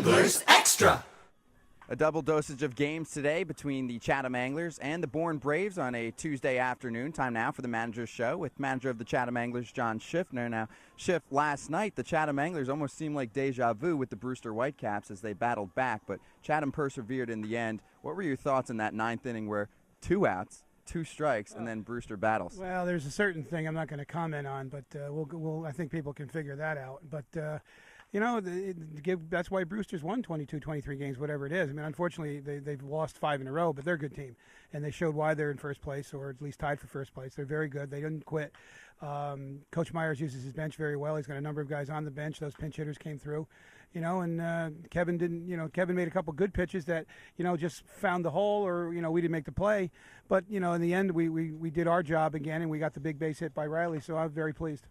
Anglers Extra. A double dosage of games today between the Chatham Anglers and the Bourne Braves on a Tuesday afternoon. Time now for the Manager's Show with manager of the Chatham Anglers, John Schiffner. Now, Schiff, last night the Chatham Anglers almost seemed like deja vu with the Brewster Whitecaps as they battled back, but Chatham persevered in the end. What were your thoughts in that ninth inning where 2 outs, 2 strikes, and then Brewster battles? Well, there's a certain thing I'm not going to comment on, but I think people can figure that out. But that's why Brewster's won 22, 23 games, whatever it is. I mean, unfortunately, they've lost 5 in a row, but they're a good team. And they showed why they're in first place, or at least tied for first place. They're very good. They didn't quit. Coach Myers uses his bench very well. He's got a number of guys on the bench. Those pinch hitters came through. And Kevin didn't, Kevin made a couple good pitches that, just found the hole or, we didn't make the play. But, in the end, we did our job again, and we got the big base hit by Riley, so I'm very pleased.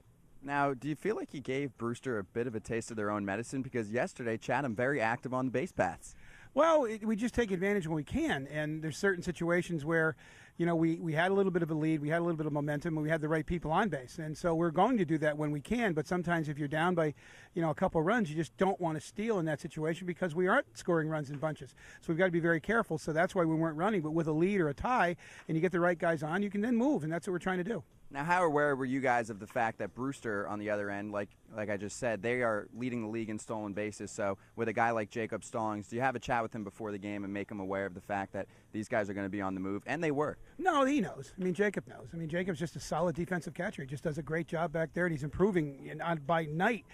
Now, do you feel like you gave Brewster a bit of a taste of their own medicine? Because yesterday, Chatham very active on the base paths. Well, we just take advantage when we can, and there's certain situations where, we had a little bit of a lead, we had a little bit of momentum, and we had the right people on base. And so we're going to do that when we can, but sometimes if you're down by, a couple of runs, you just don't want to steal in that situation because we aren't scoring runs in bunches. So we've got to be very careful. So that's why we weren't running, but with a lead or a tie, and you get the right guys on, you can then move, and that's what we're trying to do. Now, how aware were you guys of the fact that Brewster, on the other end, like I just said, they are leading the league in stolen bases? So with a guy like Jacob Stallings, do you have a chat with him before the game and make him aware of the fact that these guys are going to be on the move? And they were. No, he knows. Jacob knows. Jacob's just a solid defensive catcher. He just does a great job back there, and he's improving by night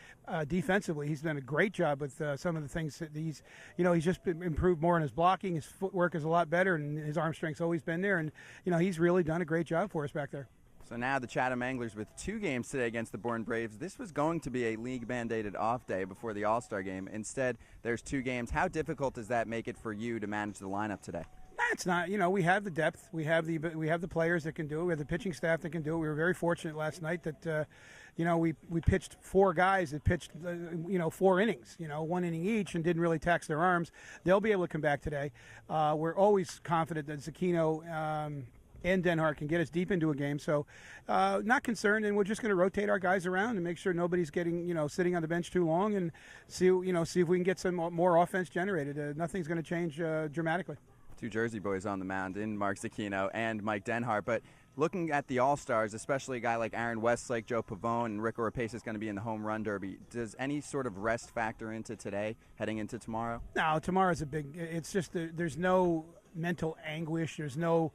defensively. He's done a great job with some of the things that he's just improved more in his blocking. His footwork is a lot better, and his arm strength's always been there. And, he's really done a great job for us back there. So now the Chatham Anglers with 2 games today against the Bourne Braves. This was going to be a league-mandated off day before the All-Star game. Instead, there's 2 games. How difficult does that make it for you to manage the lineup today? It's not. We have the depth. We have the players that can do it. We have the pitching staff that can do it. We were very fortunate last night that, we pitched 4 guys that pitched, 4 innings, 1 inning each and didn't really tax their arms. They'll be able to come back today. We're always confident that Zucchino and Denhart can get us deep into a game, so not concerned. And we're just going to rotate our guys around and make sure nobody's getting, sitting on the bench too long, and see if we can get some more offense generated. Nothing's going to change dramatically. 2 Jersey boys on the mound in Mark Zucchino and Mike Denhart, but looking at the All-Stars, especially a guy like Aaron Westlake, Joe Pavone, and Rick Oropesa is going to be in the home run derby. Does any sort of rest factor into today, heading into tomorrow? No, tomorrow's it's just there's no mental anguish. There's no,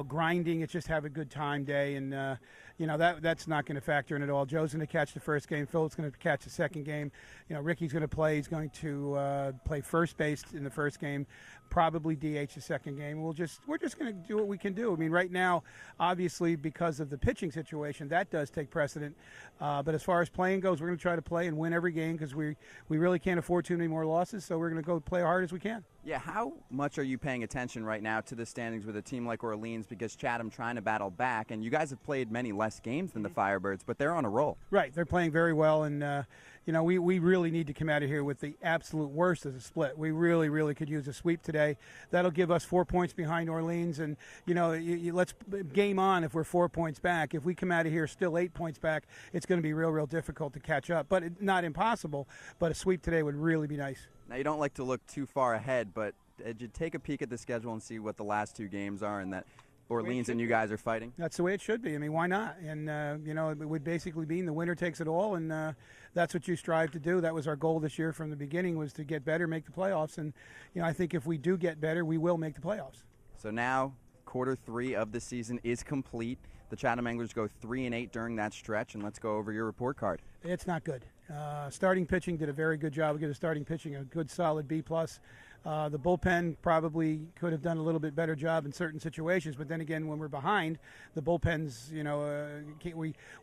grinding. It's just have a good time day, and that's not going to factor in at all. Joe's going to catch the first game. Phil's going to catch the second game. Ricky's going to play. He's going to play first base in the first game, probably DH the second game. We're just going to do what we can do. Right now, obviously, because of the pitching situation, that does take precedent. But as far as playing goes, we're going to try to play and win every game because we really can't afford too many more losses. So we're going to go play hard as we can. Yeah, how much are you paying attention right now to the standings with a team like Orleans, because Chatham trying to battle back, and you guys have played many less games than the Firebirds, but they're on a roll. Right, they're playing very well, and we really need to come out of here with the absolute worst of the split. We really, really could use a sweep today. That'll give us 4 points behind Orleans, and let's game on if we're 4 points back. If we come out of here still 8 points back, it's going to be real difficult to catch up, but not impossible. But a sweep today would really be nice. Now, you don't like to look too far ahead, but did you take a peek at the schedule and see what the last 2 games are and that Orleans and you guys are fighting? That's the way it should be. Why not? And, it would basically mean the winner takes it all, and that's what you strive to do. That was our goal this year from the beginning, was to get better, make the playoffs. And, I think if we do get better, we will make the playoffs. So now quarter 3 of the season is complete. The Chatham Anglers go 3-8 during that stretch, and let's go over your report card. It's not good. Starting pitching did a very good job. We give the starting pitching a good solid B+. The bullpen probably could have done a little bit better job in certain situations, but then again, when we're behind, the bullpen's,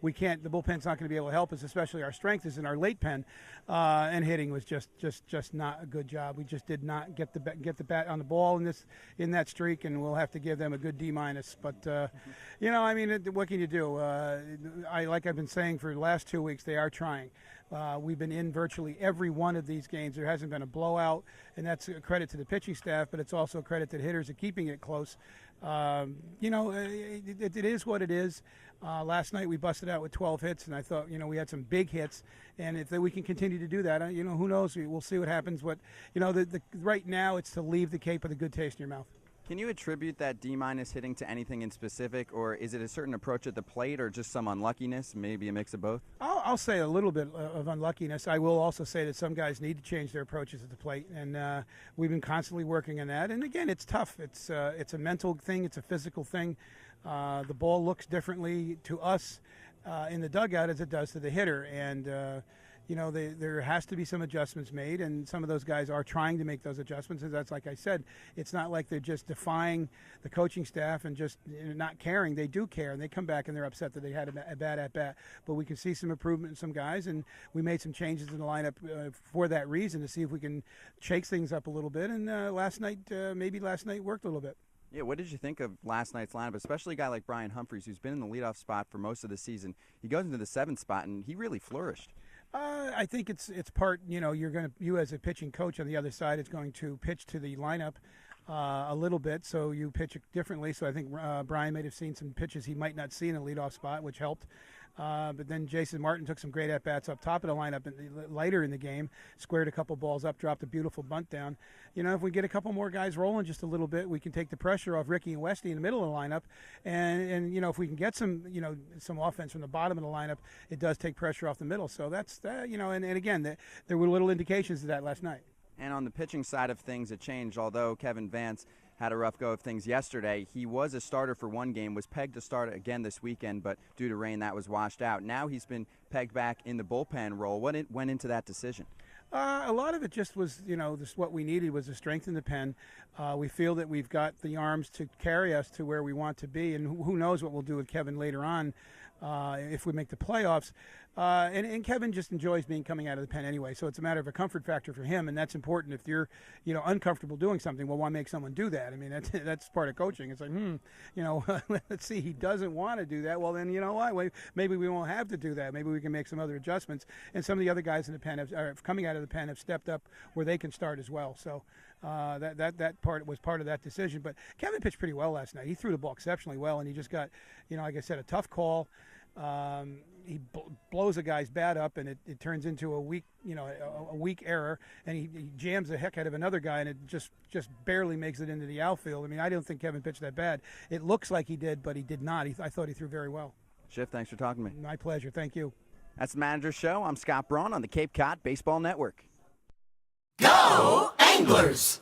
we can't. The bullpen's not going to be able to help us, especially our strength is in our late pen, and hitting was just not a good job. We just did not get the bat on the ball in that streak, and we'll have to give them a good D-. But what can you do? Like I've been saying for the last 2 weeks, they are trying. We've been in virtually every one of these games. There hasn't been a blowout, and that's a credit to the pitching staff, but it's also a credit to the hitters at keeping it close. It is what it is. Last night we busted out with 12 hits, and I thought, we had some big hits, and if we can continue to do that, who knows? We'll see what happens. Right now it's to leave the Cape with a good taste in your mouth. Can you attribute that D- hitting to anything in specific, or is it a certain approach at the plate, or just some unluckiness, maybe a mix of both? I'll say a little bit of unluckiness. I will also say that some guys need to change their approaches at the plate, and we've been constantly working on that. And again, it's tough. It's a mental thing. It's a physical thing. The ball looks differently to us in the dugout as it does to the hitter, and there has to be some adjustments made, and some of those guys are trying to make those adjustments. And that's, like I said, it's not like they're just defying the coaching staff and just not caring. They do care, and they come back and they're upset that they had a bad at-bat. But we can see some improvement in some guys, and we made some changes in the lineup for that reason, to see if we can shake things up a little bit. And last night worked a little bit. Yeah, what did you think of last night's lineup, especially a guy like Brian Humphreys, who's been in the leadoff spot for most of the season? He goes into the 7th spot, and he really flourished. I think it's part, you as a pitching coach on the other side is going to pitch to the lineup a little bit, so you pitch it differently. So I think Brian might have seen some pitches he might not see in the leadoff spot, which helped. But then Jason Martin took some great at-bats up top of the lineup later in the game, squared a couple balls up, dropped a beautiful bunt down. If we get a couple more guys rolling just a little bit, we can take the pressure off Ricky and Westy in the middle of the lineup. And if we can get some offense from the bottom of the lineup, it does take pressure off the middle. So that's, and again, there were little indications of that last night. And on the pitching side of things, it changed. Although Kevin Vance had a rough go of things yesterday, he was a starter for one game, was pegged to start again this weekend, but due to rain, that was washed out. Now he's been pegged back in the bullpen role. What went into that decision? A lot of it just was, just what we needed was a strength in the pen. We feel that we've got the arms to carry us to where we want to be, and who knows what we'll do with Kevin later on if we make the playoffs. And Kevin just enjoys coming out of the pen anyway, so it's a matter of a comfort factor for him, and that's important. If you're, uncomfortable doing something, well, why make someone do that? I mean, that's part of coaching. It's like, let's see, he doesn't want to do that. Well, then, what? Maybe we won't have to do that. Maybe we can make some other adjustments. And some of the other guys in the pen coming out of the pen have stepped up where they can start as well. So that part was part of that decision. But Kevin pitched pretty well last night. He threw the ball exceptionally well, and he just got, like I said, a tough call. He blows a guy's bat up, and it turns into a weak error, and he jams the heck out of another guy, and it just barely makes it into the outfield. I mean, I don't think Kevin pitched that bad. It looks like he did, but he did not. I thought he threw very well. Schiff, thanks for talking to me. My pleasure. Thank you. That's the Manager Show. I'm Scott Braun on the Cape Cod Baseball Network. Go Anglers!